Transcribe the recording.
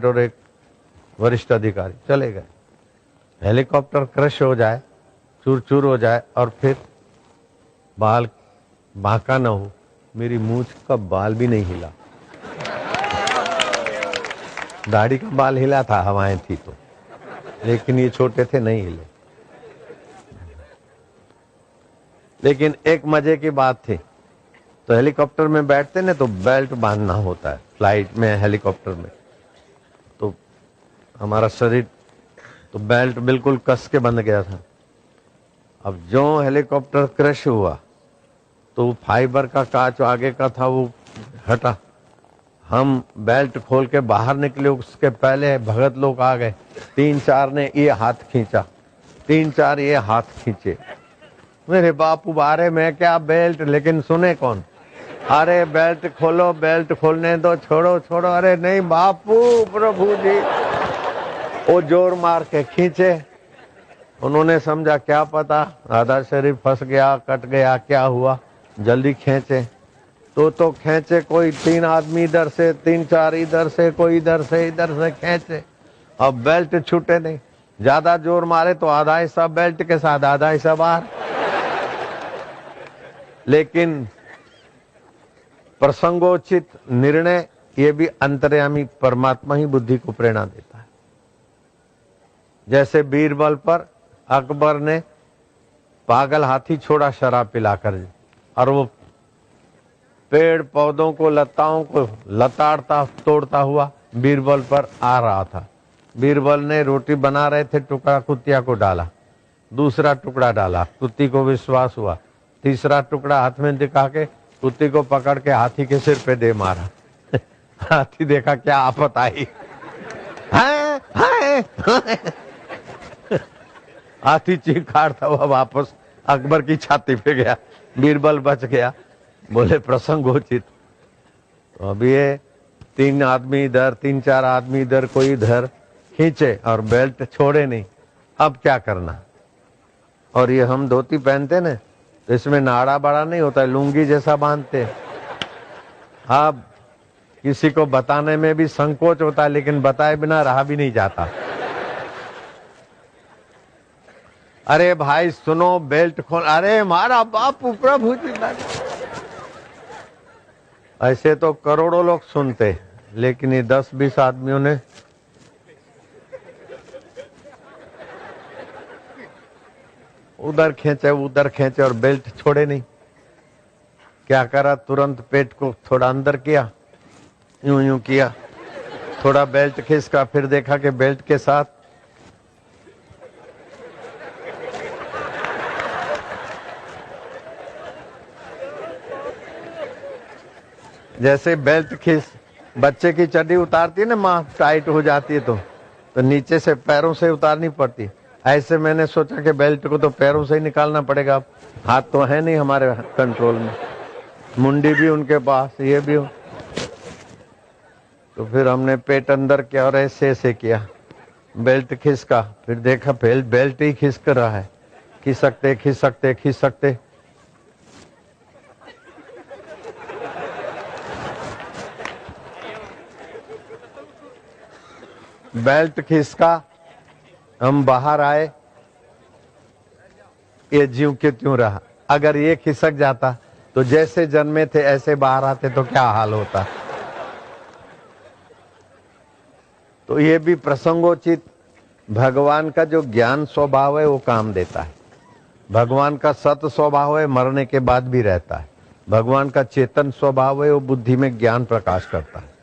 और एक वरिष्ठ अधिकारी चले गए। हेलीकॉप्टर क्रश हो जाए, चूर चूर हो जाए और फिर बाल बांका न हो, मेरी मूंछ का बाल भी नहीं हिला। दाढ़ी का बाल हिला था, हवाएं थी तो, लेकिन ये छोटे थे, नहीं हिले। लेकिन एक मजे की बात थी, तो हेलीकॉप्टर में बैठते ना तो बेल्ट बांधना होता है, फ्लाइट में, हेलीकॉप्टर में। तो हमारा शरीर तो बेल्ट बिल्कुल कस के बंध गया था। अब जो हेलीकॉप्टर क्रश हुआ तो फाइबर का कांच आगे का था वो हटा, हम बेल्ट खोल के बाहर निकले, उसके पहले भगत लोग आ गए। 3-4 ने ये हाथ खींचा, 3-4 ये हाथ खींचे। मेरे बापू बारे में क्या बेल्ट, लेकिन सुने कौन? अरे बेल्ट खोलो, बेल्ट खोलने दो, छोड़ो छोड़ो। अरे नहीं बापू, प्रभु जी। वो जोर मार के खींचे। उन्होंने समझा क्या पता आधा शरीर फंस गया, कट गया, क्या हुआ, जल्दी खींचे। तो खींचे, कोई 3 आदमी इधर से, 3-4 इधर से, कोई इधर से खींचे। अब बेल्ट छूटे नहीं। ज्यादा जोर मारे तो आधा हिस्सा बेल्ट के साथ, आधा हिस्सा बाहर। लेकिन प्रसंगोचित निर्णय, ये भी अंतर्यामी परमात्मा ही बुद्धि को प्रेरणा देता है। जैसे बीरबल पर अकबर ने पागल हाथी छोड़ा शराब पिलाकर, और वो पेड़ पौधों को, लताओं को लताड़ता तोड़ता हुआ बीरबल पर आ रहा था। बीरबल ने रोटी बना रहे थे, टुकड़ा कुतिया को डाला, दूसरा टुकड़ा डाला, कुत्ती को विश्वास हुआ, तीसरा टुकड़ा हाथ में दिखा के कुत्ती को पकड़ के हाथी के सिर पे दे मारा। हाथी देखा क्या आफत आई। हाथी चीखाड़ता हुआ वापस अकबर की छाती पे गया। बीरबल बच गया। बोले प्रसंगोचित। तो अब ये 3 आदमी इधर, 3-4 आदमी इधर, कोई इधर, खींचे और बेल्ट छोड़े नहीं। अब क्या करना? और ये हम धोती पहनते ना, तो इसमें नाड़ा बड़ा नहीं होता है, लुंगी जैसा बांधते। अब किसी को बताने में भी संकोच होता है, लेकिन बताए बिना रहा भी नहीं जाता। अरे भाई सुनो, बेल्ट खोल। अरे मारा बापू, प्रभु जी। ऐसे तो करोड़ों लोग सुनते, लेकिन ये 10-20 आदमियों ने उधर खींचे और बेल्ट छोड़े नहीं। क्या करा? तुरंत पेट को थोड़ा अंदर किया, यूं यूं किया, थोड़ा बेल्ट खिसका, फिर देखा कि बेल्ट के साथ जैसे बेल्ट खिस, बच्चे की चड्डी उतारती है ना माँ, टाइट हो जाती है तो नीचे से पैरों से उतारनी पड़ती है। ऐसे मैंने सोचा कि बेल्ट को तो पैरों से ही निकालना पड़ेगा, हाथ तो है नहीं हमारे कंट्रोल में, मुंडी भी उनके पास, ये भी। तो फिर हमने पेट अंदर किया और ऐसे किया, बेल्ट खिसका, फिर देखा बेल्ट ही खिसक रहा है। खिसकते बेल्ट खिसका, हम बाहर आए, ये ज्यों के त्यों रहा। अगर ये खिसक जाता तो जैसे जन्मे थे ऐसे बाहर आते तो क्या हाल होता। तो ये भी प्रसंगोचित भगवान का जो ज्ञान स्वभाव है वो काम देता है। भगवान का सत स्वभाव है, मरने के बाद भी रहता है। भगवान का चेतन स्वभाव है, वो बुद्धि में ज्ञान प्रकाश करता है।